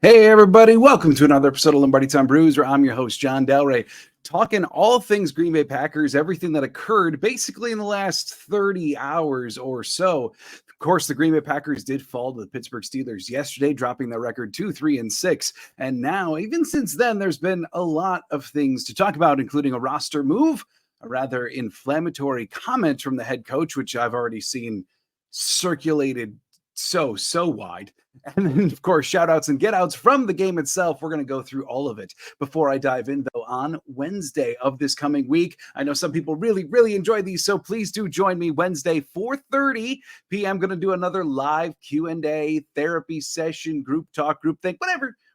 Hey, everybody. Welcome to another episode of Lombardi Time Brews, where I'm your host, John Delray, talking all things Green Bay Packers, everything that occurred basically in the last 30 hours or so. Of course, the Green Bay Packers did fall to the Pittsburgh Steelers yesterday, dropping their record 2-3-6. And now, even since then, there's been a lot of things to talk about, including a roster move, a rather inflammatory comment from the head coach, which I've already seen circulated so wide. And then, of course, shout outs and get outs from the game itself. We're going to go through all of it. Before I dive in, though, on Wednesday of this coming week, I know some people really enjoy these, so please do join me Wednesday, 4:30 p.m. Going to do another live Q&A, therapy session, group talk, group think,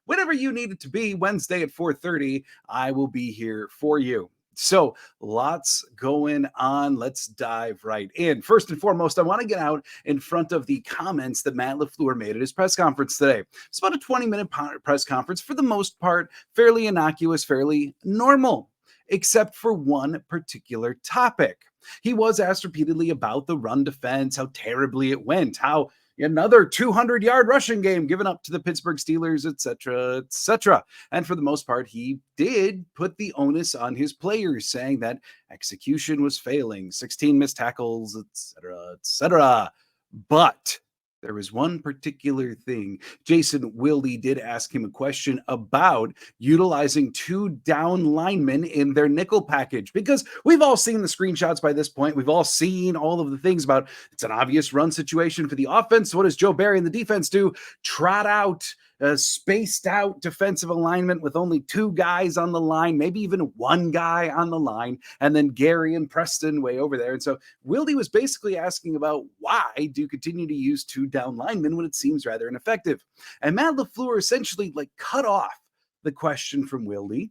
whatever you need it to be. Wednesday at 4:30, I will be here for you. So lots going on. Let's dive right in. First and foremost, I want to get out in front of the comments that Matt LaFleur made at his press conference today. It's about a 20-minute press conference, for the most part, fairly innocuous, fairly normal, except for one particular topic. He was asked repeatedly about the run defense, how terribly it went, how another 200-yard rushing game given up to the Pittsburgh Steelers, etc. And for the most part, he did put the onus on his players, saying that execution was failing, 16 missed tackles, etc. But there was one particular thing. Jason Wilde did ask him a question about utilizing two down linemen in their nickel package, because we've all seen the screenshots by this point. We've all seen all of the things about it's an obvious run situation for the offense. What does Joe Barry and the defense do? Trot out a spaced out defensive alignment with only two guys on the line, maybe even one guy on the line, and then Gary and Preston way over there. And so Wilde was basically asking about why do you continue to use two down linemen when it seems rather ineffective? And Matt LaFleur essentially cut off the question from Wilde.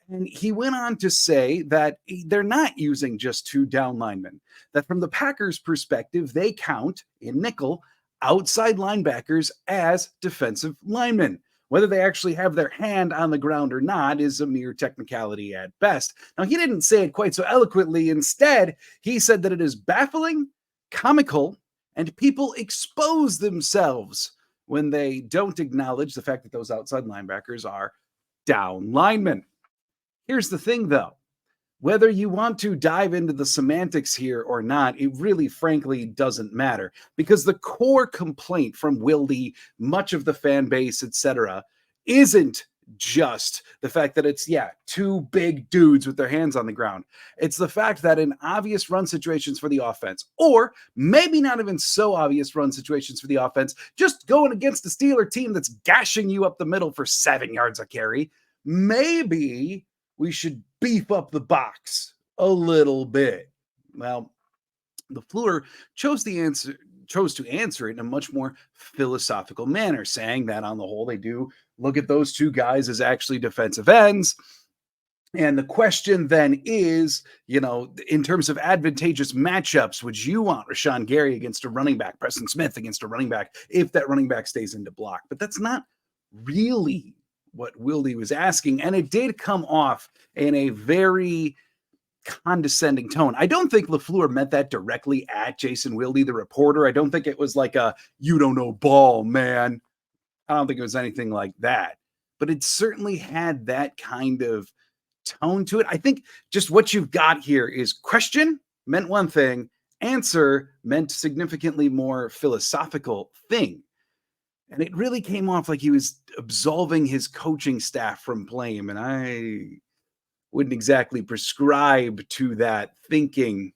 And he went on to say that they're not using just two down linemen, that from the Packers' perspective, they count in nickel outside linebackers as defensive linemen. Whether they actually have their hand on the ground or not is a mere technicality at best. Now, he didn't say it quite so eloquently. Instead, he said that it is baffling, comical, and people expose themselves when they don't acknowledge the fact that those outside linebackers are down linemen. Here's the thing, though. Whether you want to dive into the semantics here or not, it really, frankly, doesn't matter, because the core complaint from Wilde, much of the fan base, etc., isn't just the fact that it's, two big dudes with their hands on the ground. It's the fact that in obvious run situations for the offense, or maybe not even so obvious run situations for the offense, just going against a Steeler team that's gashing you up the middle for 7 yards a carry, maybe we should beef up the box a little bit. Well, LaFleur chose to answer it in a much more philosophical manner, saying that on the whole, they do look at those two guys as actually defensive ends. And the question then is, in terms of advantageous matchups, would you want Rashawn Gary against a running back, Preston Smith against a running back, if that running back stays into block? But that's not really what Wilde was asking. And it did come off in a very condescending tone. I don't think LaFleur meant that directly at Jason Wilde, the reporter. I don't think it was like a, you don't know ball, man. I don't think it was anything like that. But it certainly had that kind of tone to it. I think just what you've got here is question meant one thing, answer meant significantly more philosophical thing. And it really came off like he was absolving his coaching staff from blame. And I wouldn't exactly prescribe to that thinking.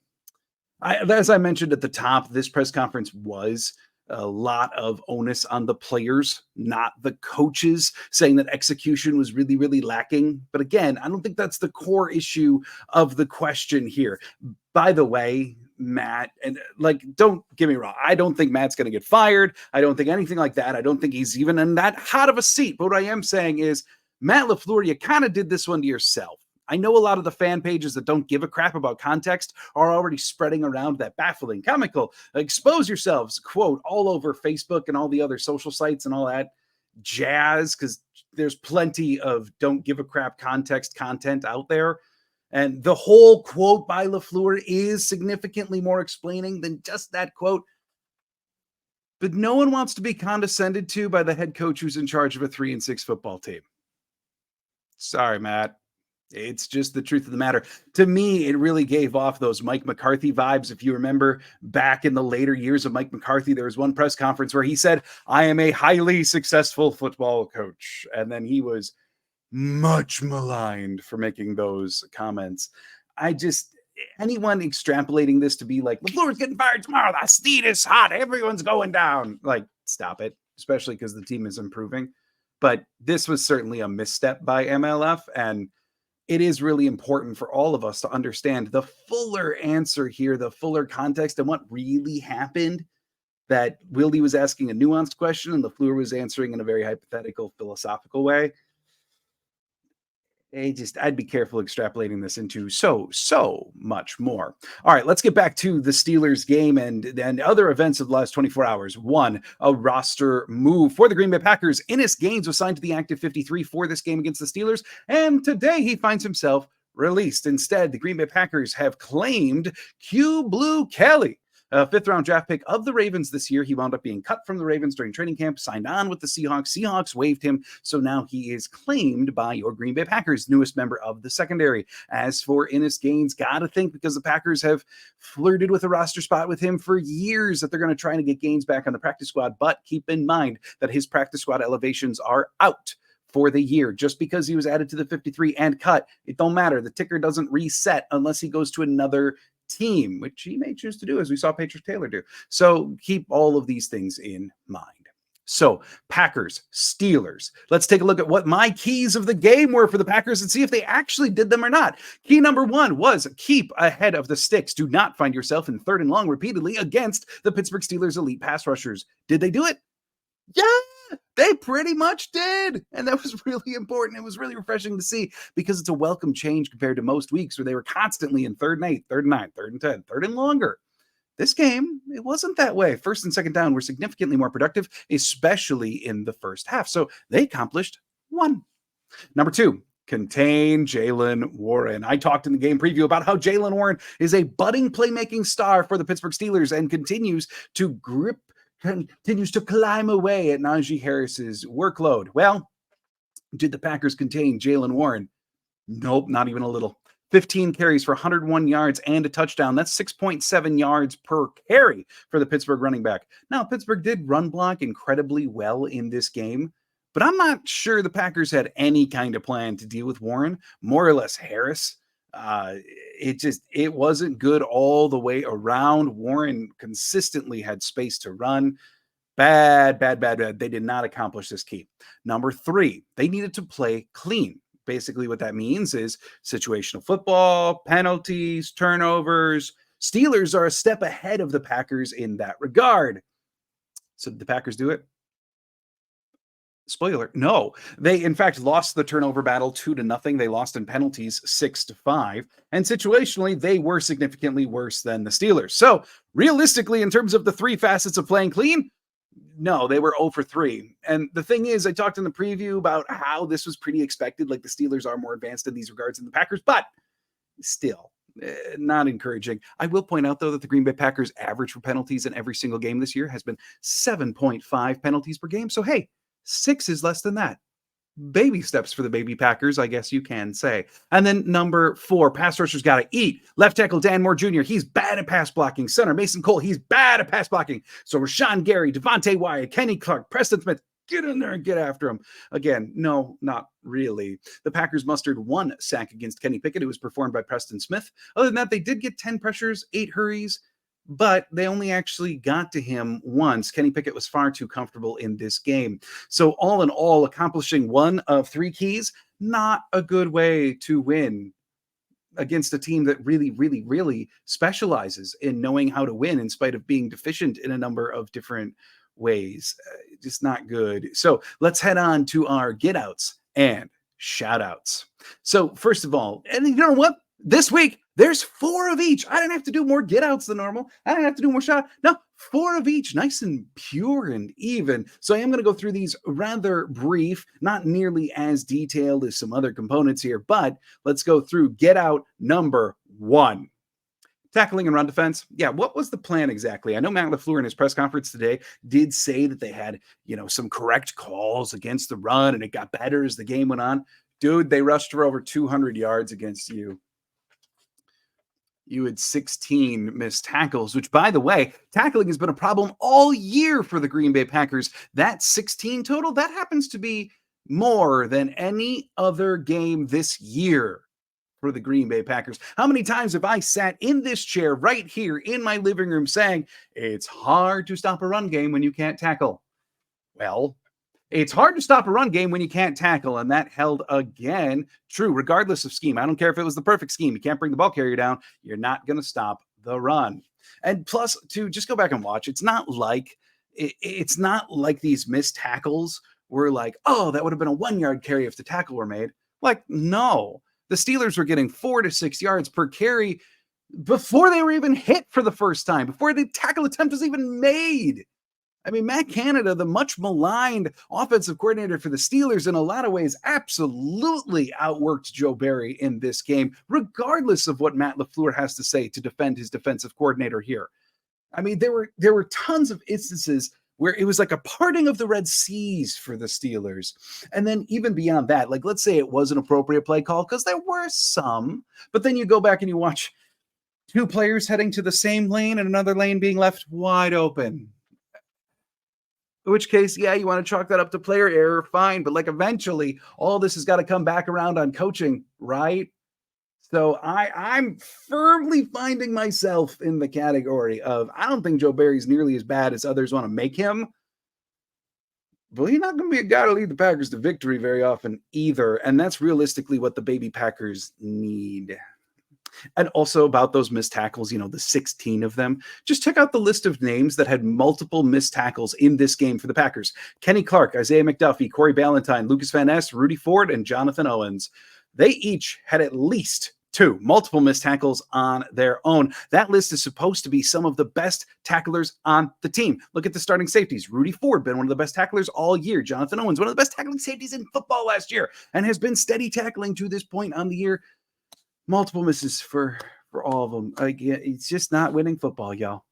As I mentioned at the top, this press conference was a lot of onus on the players, not the coaches, saying that execution was really lacking. But again, I don't think that's the core issue of the question here. By the way, Matt, and don't get me wrong, I don't think Matt's going to get fired. I don't think anything like that. I don't think he's even in that hot of a seat. But what I am saying is, Matt LaFleur, you kind of did this one to yourself. I know a lot of the fan pages that don't give a crap about context are already spreading around that baffling, comical, expose yourselves quote all over Facebook and all the other social sites and all that jazz, because there's plenty of don't give a crap content out there. And the whole quote by LaFleur is significantly more explaining than just that quote. but no one wants to be condescended to by the head coach who's in charge of a 3-6 football team. Sorry, Matt. It's just the truth of the matter. To me, it really gave off those Mike McCarthy vibes. If you remember back in the later years of Mike McCarthy, there was one press conference where he said, I am a highly successful football coach. And then he was much maligned for making those comments. Anyone extrapolating this to be like, LaFleur's getting fired tomorrow. The steed is hot. Everyone's going down. Like, stop it, especially because the team is improving. But this was certainly a misstep by MLF. And it is really important for all of us to understand the fuller answer here, the fuller context and what really happened. That Wildy was asking a nuanced question and LaFleur was answering in a very hypothetical, philosophical way. I'd be careful extrapolating this into so much more. All right, let's get back to the Steelers game and other events of the last 24 hours. One, a roster move for the Green Bay Packers. Ennis Gaines was signed to the active 53 for this game against the Steelers, and today he finds himself released. Instead, the Green Bay Packers have claimed Q Blue Kelly, a fifth-round draft pick of the Ravens this year. He wound up being cut from the Ravens during training camp, signed on with the Seahawks. Seahawks waived him, so now he is claimed by your Green Bay Packers, newest member of the secondary. As for Ennis Gaines, gotta think because the Packers have flirted with a roster spot with him for years that they're going to try to get Gaines back on the practice squad, but keep in mind that his practice squad elevations are out for the year. Just because he was added to the 53 and cut, it don't matter. The ticker doesn't reset unless he goes to another team, which he may choose to do, as we saw Patrick Taylor do. So keep all of these things in mind. So Packers, Steelers. Let's take a look at what my keys of the game were for the Packers and see if they actually did them or not. Key number one was keep ahead of the sticks. Do not find yourself in 3rd and long repeatedly against the Pittsburgh Steelers elite pass rushers. Did they do it? Yeah, they pretty much did. And that was really important. It was really refreshing to see because it's a welcome change compared to most weeks where they were constantly in 3rd and 8, 3rd and 9, 3rd and 10, 3rd and longer. This game, it wasn't that way. 1st and 2nd down were significantly more productive, especially in the first half. So they accomplished one. Number two, contain Jaylen Warren. I talked in the game preview about how Jaylen Warren is a budding playmaking star for the Pittsburgh Steelers and continues to climb away at Najee Harris's workload. Well, did the Packers contain Jaylen Warren? Nope, not even a little. 15 carries for 101 yards and a touchdown. That's 6.7 yards per carry for the Pittsburgh running back. Now, Pittsburgh did run block incredibly well in this game, but I'm not sure the Packers had any kind of plan to deal with Warren, more or less Harris. It wasn't good all the way around. Warren consistently had space to run. Bad. They did not accomplish this key. Number three, they needed to play clean. Basically, what that means is situational football, penalties, turnovers. Steelers are a step ahead of the Packers in that regard. So did the Packers do it? Spoiler, no. They, in fact, lost the turnover battle 2-0. They lost in penalties 6-5. And situationally, they were significantly worse than the Steelers. So realistically, in terms of the three facets of playing clean, no, they were 0 for 3. And the thing is, I talked in the preview about how this was pretty expected. Like the Steelers are more advanced in these regards than the Packers, but still not encouraging. I will point out, though, that the Green Bay Packers average for penalties in every single game this year has been 7.5 penalties per game. So, hey, 6 is less than that. Baby steps for the baby Packers, I guess you can say. And then number 4, pass rushers got to eat. Left tackle Dan Moore Jr., he's bad at pass blocking. Center Mason Cole, he's bad at pass blocking. So Rashawn Gary, Devontae Wyatt, Kenny Clark, Preston Smith, get in there and get after him. Again, no, not really. The Packers mustered 1 sack against Kenny Pickett. It was performed by Preston Smith. Other than that, they did get 10 pressures, 8 hurries, but they only actually got to him once. Kenny Pickett was far too comfortable in this game. So all in all, accomplishing 1 of 3 keys, not a good way to win against a team that really specializes in knowing how to win in spite of being deficient in a number of different ways. Just not good. So let's head on to our get outs and shout outs. So first of all, and you know what? This week, there's 4 of each. I didn't have to do more get outs than normal. I didn't have to do more shout. No, 4 of each, nice and pure and even. So I am going to go through these rather brief, not nearly as detailed as some other components here, but let's go through get out number 1. Tackling and run defense. Yeah, what was the plan exactly? I know Matt LaFleur in his press conference today did say that they had, some correct calls against the run and it got better as the game went on. Dude, they rushed for over 200 yards against you. You had 16 missed tackles, which, by the way, tackling has been a problem all year for the Green Bay Packers. That 16 total, that happens to be more than any other game this year for the Green Bay Packers. How many times have I sat in this chair right here in my living room saying, it's hard to stop a run game when you can't tackle? Well, it's hard to stop a run game when you can't tackle, and that held again true, regardless of scheme. I don't care if it was the perfect scheme. You can't bring the ball carrier down. You're not going to stop the run. And plus, to just go back and watch, it's not like these missed tackles were like, oh, that would have been a 1 yard carry if the tackle were made. Like, no. The Steelers were getting 4 to 6 yards per carry before they were even hit for the first time, before the tackle attempt was even made. I mean, Matt Canada, the much maligned offensive coordinator for the Steelers, in a lot of ways, absolutely outworked Joe Barry in this game, regardless of what Matt LaFleur has to say to defend his defensive coordinator here. I mean, there were tons of instances where it was like a parting of the Red Seas for the Steelers. And then even beyond that, like, let's say it was an appropriate play call, because there were some, but then you go back and you watch two players heading to the same lane and another lane being left wide open. In which case, yeah, you want to chalk that up to player error, fine. But like eventually, all this has got to come back around on coaching, right? So I'm firmly finding myself in the category of, I don't think Joe Barry's nearly as bad as others want to make him. But he's not going to be a guy to lead the Packers to victory very often either. And that's realistically what the baby Packers need. And also about those missed tackles, the 16 of them. Just check out the list of names that had multiple missed tackles in this game for the Packers. Kenny Clark, Isaiah McDuffie, Corey Ballantyne, Lucas Van Ness, Rudy Ford, and Jonathan Owens. They each had at least multiple missed tackles on their own. That list is supposed to be some of the best tacklers on the team. Look at the starting safeties. Rudy Ford, been one of the best tacklers all year. Jonathan Owens, one of the best tackling safeties in football last year, and has been steady tackling to this point on the year. Multiple misses for all of them. It's just not winning football, y'all.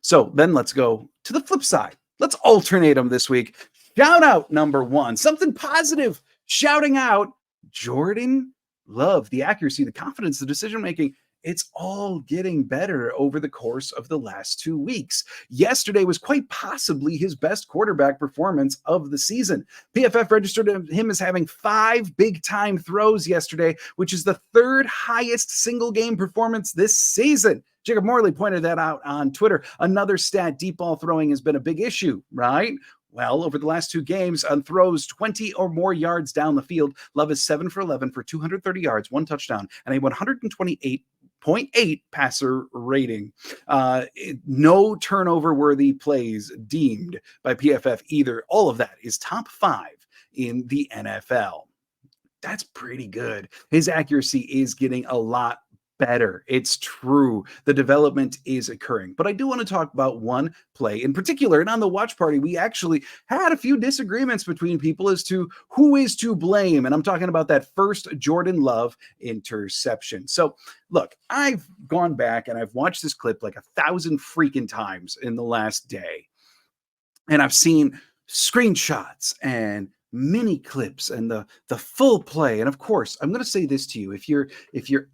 So then let's go to the flip side. Let's alternate them this week. Shout out number one, something positive. Shouting out Jordan Love, the accuracy, the confidence, the decision-making. It's all getting better over the course of the last 2 weeks. Yesterday was quite possibly his best quarterback performance of the season. PFF registered him as having 5 big-time throws yesterday, which is the 3rd highest single-game performance this season. Jacob Morley pointed that out on Twitter. Another stat, deep ball throwing has been a big issue, right? Well, over the last 2 games, on throws 20 or more yards down the field, Love is 7 for 11 for 230 yards, 1 touchdown, and a 128.8 passer rating. No turnover worthy plays deemed by PFF either. All of that is top 5 in the NFL. That's pretty good. His accuracy is getting a lot better. It's true. The development is occurring. But I do want to talk about one play in particular. And on the watch party, we actually had a few disagreements between people as to who is to blame. And I'm talking about that first Jordan Love interception. So look, I've gone back and I've watched this clip like 1,000 freaking times in the last day. And I've seen screenshots and mini clips and the full play. And of course, I'm going to say this to you. If you're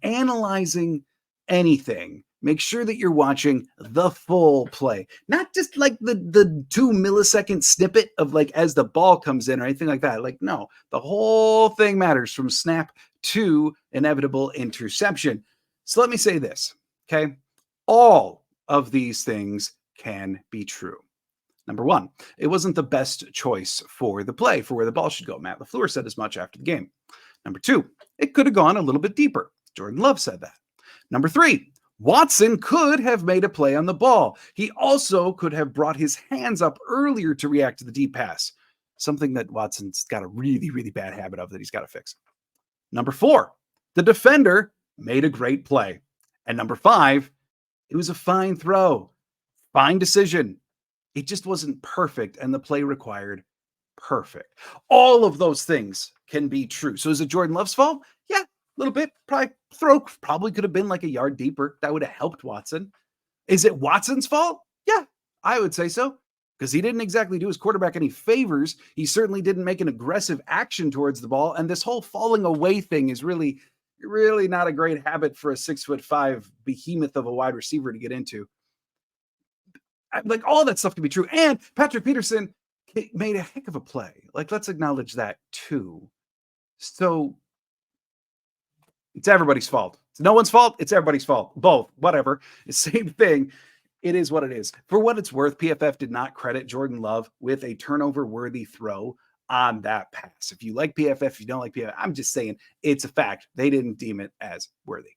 analyzing anything, make sure that you're watching the full play, not just like the 2 millisecond snippet of like as the ball comes in or anything like that. Like, no, the whole thing matters from snap to inevitable interception. So let me say this, okay? All of these things can be true. Number one, it wasn't the best choice for the play, for where the ball should go. Matt LaFleur said as much after the game. Number two, it could have gone a little bit deeper. Jordan Love said that. Number three, Watson could have made a play on the ball. He also could have brought his hands up earlier to react to the deep pass, something that Watson's got a really, really bad habit of that he's got to fix. Number four, the defender made a great play. And number five, it was a fine throw, fine decision. It just wasn't perfect, and the play required perfect. All of those things can be true. So is it Jordan Love's fault? Yeah, a little bit, probably throw probably could have been like a yard deeper. That would have helped Watson. Is it Watson's fault? Yeah, I would say so, because he didn't exactly do his quarterback any favors. He certainly didn't make an aggressive action towards the ball. And this whole falling away thing is really not a great habit for a 6'5" behemoth of a wide receiver to get into. Like, all that stuff can be true. And Patrick Peterson made a heck of a play. Like, let's acknowledge that too. So it's everybody's fault. It's no one's fault. It's everybody's fault. Both, whatever. Same thing. It is what it is. For what it's worth, PFF did not credit Jordan Love with a turnover-worthy throw on that pass. If you like PFF, if you don't like PFF, I'm just saying it's a fact. They didn't deem it as worthy.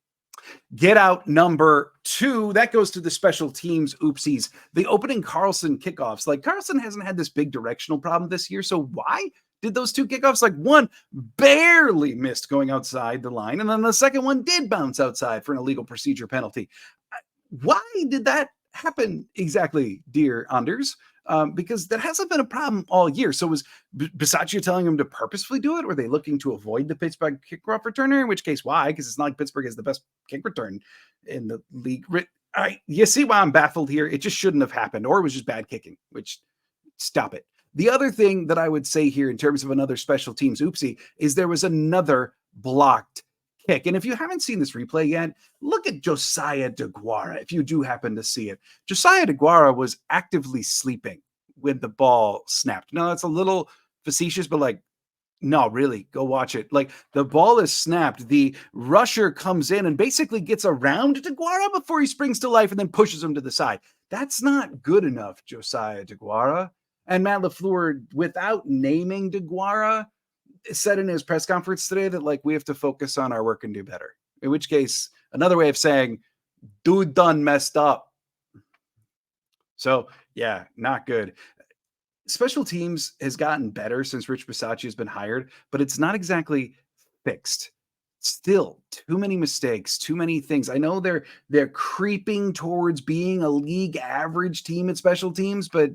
Get out number 2. That goes to the special teams oopsies. The opening Carlson kickoffs. Like, Carlson hasn't had this big directional problem this year. So why did those 2 kickoffs? Like, one barely missed going outside the line, and then the second one did bounce outside for an illegal procedure penalty. Why did that happen exactly, dear Anders? Because that hasn't been a problem all year. So was Bisaccia telling him to purposefully do it? Or were they looking to avoid the Pittsburgh kickoff returner? In which case, why? Because it's not like Pittsburgh is the best kick return in the league. You see why I'm baffled here? It just shouldn't have happened, or it was just bad kicking, which, stop it. The other thing that I would say here in terms of another special teams oopsie is there was another blocked kick. And if you haven't seen this replay yet, look at Josiah DeGuara. If you do happen to see it, Josiah DeGuara was actively sleeping when the ball snapped. Now, that's a little facetious, but like, no, really, go watch it. Like, the ball is snapped. The rusher comes in and basically gets around DeGuara before he springs to life and then pushes him to the side. That's not good enough, Josiah DeGuara. And Matt LaFleur, without naming DeGuara, said in his press conference today that, like, we have to focus on our work and do better. In which case, another way of saying, dude done messed up. So, yeah, not good. Special teams has gotten better since Rich Bisaccia has been hired, but it's not exactly fixed. Still, too many mistakes, too many things. I know they're creeping towards being a league average team at special teams, but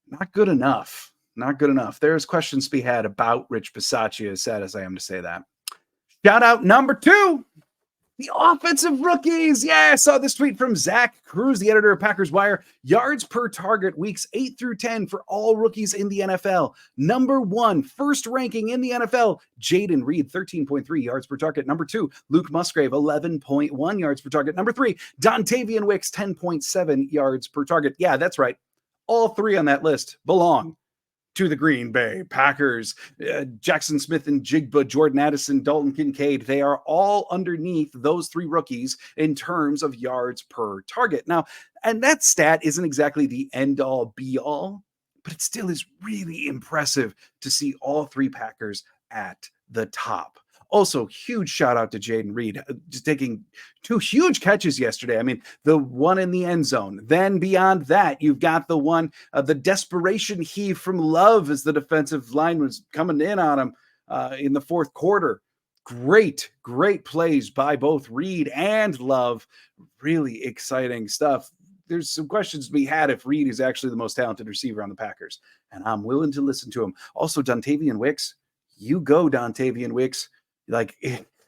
not good enough. Not good enough. There's questions to be had about Rich Bisaccia, as sad as I am to say that. Shout out number 2, the offensive rookies. Yeah, I saw this tweet from Zach Cruz, the editor of Packers Wire. Yards per target weeks 8 through 10 for all rookies in the NFL. Number 1, first ranking in the NFL, Jaden Reed, 13.3 yards per target. Number 2, Luke Musgrave, 11.1 yards per target. Number 3, Dontavian Wicks, 10.7 yards per target. Yeah, that's right. All 3 on that list belong to the Green Bay Packers. Jackson Smith and Jigba, Jordan Addison, Dalton Kincaid, they are all underneath those 3 rookies in terms of yards per target. Now, and that stat isn't exactly the end-all, be-all, but it still is really impressive to see all 3 Packers at the top. Also, huge shout out to Jaden Reed, just taking 2 huge catches yesterday. I mean, the one in the end zone. Then beyond that, you've got the one, the desperation heave from Love as the defensive line was coming in on him in the 4th quarter. Great plays by both Reed and Love. Really exciting stuff. There's some questions to be had if Reed is actually the most talented receiver on the Packers, and I'm willing to listen to him. Also, Dontavian Wicks, you go, Dontavian Wicks. Like,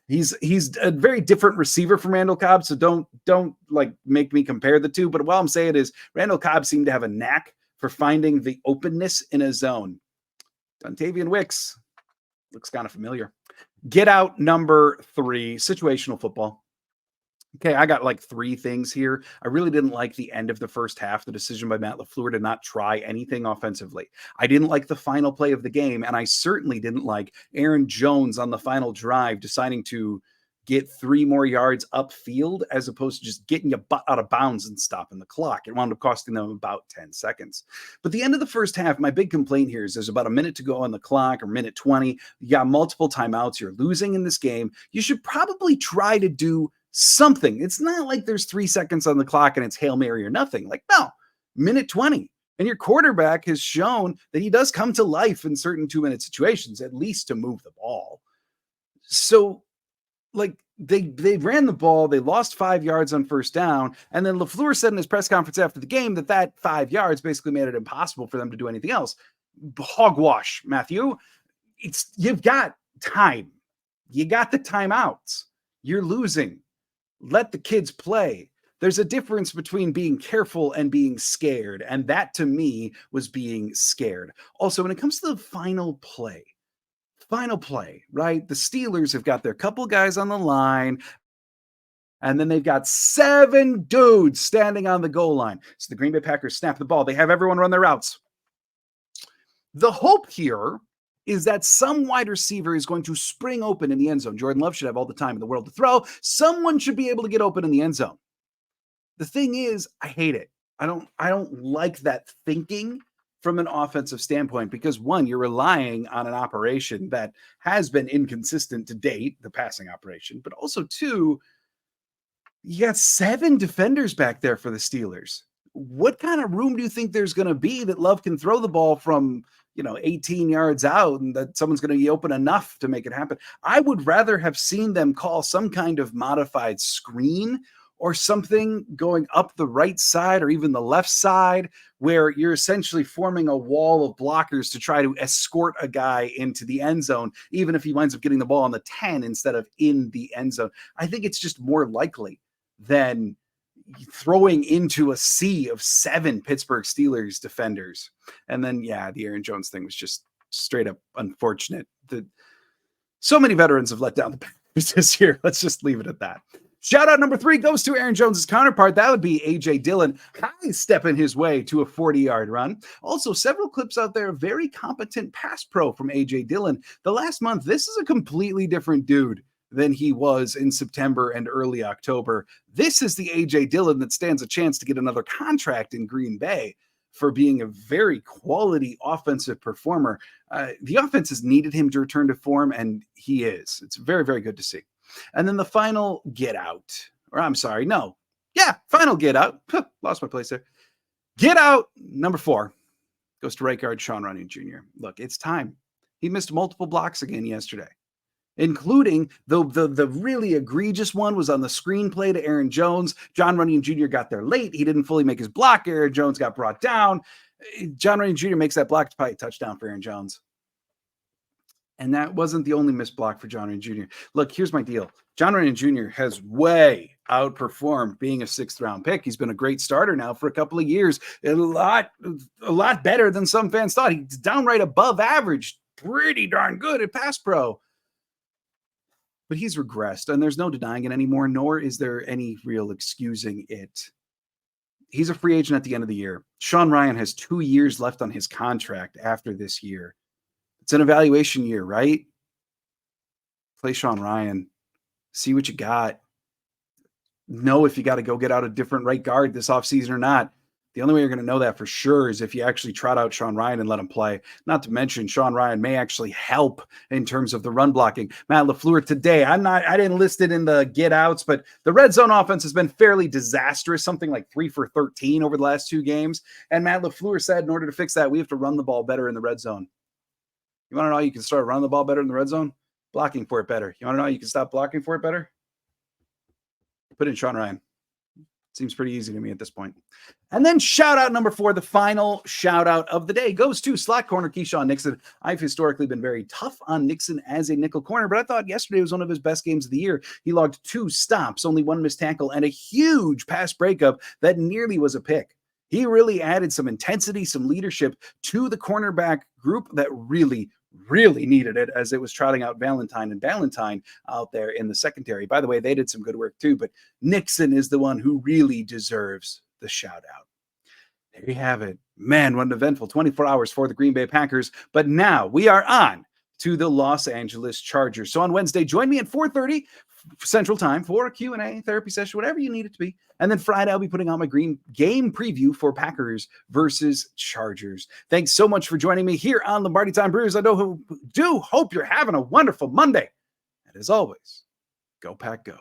he's a very different receiver from Randall Cobb, so don't like make me compare the two. But what I'm saying is Randall Cobb seemed to have a knack for finding the openness in a zone. Dontavian Wicks looks kind of familiar. Get out number 3, situational football. Okay, I got like 3 things here. I really didn't like the end of the first half, the decision by Matt LaFleur to not try anything offensively. I didn't like the final play of the game, and I certainly didn't like Aaron Jones on the final drive deciding to get 3 more yards upfield as opposed to just getting your butt out of bounds and stopping the clock. It wound up costing them about 10 seconds. But the end of the first half, my big complaint here is there's about a minute to go on the clock, or minute 20. You got multiple timeouts. You're losing in this game. You should probably try to do something. It's not like there's 3 seconds on the clock and it's Hail Mary or nothing. Like, no, minute 20. And your quarterback has shown that he does come to life in certain 2-minute situations, at least to move the ball. So, like, they ran the ball, they lost 5 yards on first down, and then LaFleur said in his press conference after the game that 5 yards basically made it impossible for them to do anything else. Hogwash, Matthew. You've got time. You got the timeouts. You're losing. Let the kids play. There's a difference between being careful and being scared. And that to me was being scared. Also, when it comes to the final play, right? The Steelers have got their couple guys on the line, and then they've got 7 dudes standing on the goal line. So the Green Bay Packers snap the ball. They have everyone run their routes. The hope here is that some wide receiver is going to spring open in the end zone. Jordan Love should have all the time in the world to throw. Someone should be able to get open in the end zone. The thing is, I hate it. I don't like that thinking from an offensive standpoint because, one, you're relying on an operation that has been inconsistent to date, the passing operation, but also, two, you got 7 defenders back there for the Steelers. What kind of room do you think there's going to be that Love can throw the ball from, 18 yards out and that someone's going to be open enough to make it happen? I would rather have seen them call some kind of modified screen or something going up the right side or even the left side where you're essentially forming a wall of blockers to try to escort a guy into the end zone, even if he winds up getting the ball on the 10 instead of in the end zone. I think it's just more likely than throwing into a sea of 7 Pittsburgh Steelers defenders. And then, yeah, the Aaron Jones thing was just straight up unfortunate. So many veterans have let down the Packers this year. Let's just leave it at that. Shout out number 3 goes to Aaron Jones's counterpart. That would be A.J. Dillon, high stepping his way to a 40-yard run. Also, several clips out there, very competent pass pro from A.J. Dillon. The last month, this is a completely different dude than he was in September and early October. This is the A.J. Dillon that stands a chance to get another contract in Green Bay for being a very quality offensive performer. The offense has needed him to return to form, and he is. It's very, very good to see. And then the final get out, final get out. Lost my place there. Get out, number 4, goes to right guard Sean Runyon Jr. Look, it's time. He missed multiple blocks again yesterday, including the really egregious one was on the screenplay to Aaron Jones. John Runyon Jr. got there late. He didn't fully make his block. Aaron Jones got brought down. John Runyon Jr. makes that block. It's probably a touchdown for Aaron Jones. And that wasn't the only missed block for John Runyon Jr. Look, here's my deal. John Runyon Jr. has way outperformed being a 6th-round pick. He's been a great starter now for a couple of years. A lot better than some fans thought. He's downright above average. Pretty darn good at pass pro. But he's regressed, and there's no denying it anymore, nor is there any real excusing it. He's a free agent at the end of the year. Sean Ryan has 2 years left on his contract after this year. It's an evaluation year, right? Play Sean Ryan. See what you got. Know if you got to go get out a different right guard this offseason or not. The only way you're going to know that for sure is if you actually trot out Sean Ryan and let him play. Not to mention, Sean Ryan may actually help in terms of the run blocking. Matt LaFleur today, I didn't list it in the get outs, but the red zone offense has been fairly disastrous, something like 3 for 13 over the last 2 games. And Matt LaFleur said in order to fix that, we have to run the ball better in the red zone. You want to know how you can start running the ball better in the red zone? Blocking for it better. You want to know how you can stop blocking for it better? Put in Sean Ryan. Seems pretty easy to me at this point. And then shout out number 4, the final shout out of the day goes to slot corner Keyshawn Nixon. I've historically been very tough on Nixon as a nickel corner, but I thought yesterday was one of his best games of the year. He logged 2 stops, only 1 missed tackle, and a huge pass breakup that nearly was a pick. He really added some intensity, some leadership to the cornerback group that really needed it as it was trotting out Valentine and Ballantyne out there in the secondary. By the way, they did some good work too, but Nixon is the one who really deserves the shout out. There you have it. Man, what an eventful 24 hours for the Green Bay Packers. But now we are on to the Los Angeles Chargers. So on Wednesday, join me at 4:30 Central Time for a Q&A, therapy session, whatever you need it to be. And then Friday, I'll be putting on my green game preview for Packers versus Chargers. Thanks so much for joining me here on Lombardi Time Brews. I do hope you're having a wonderful Monday. And as always, go Pack Go.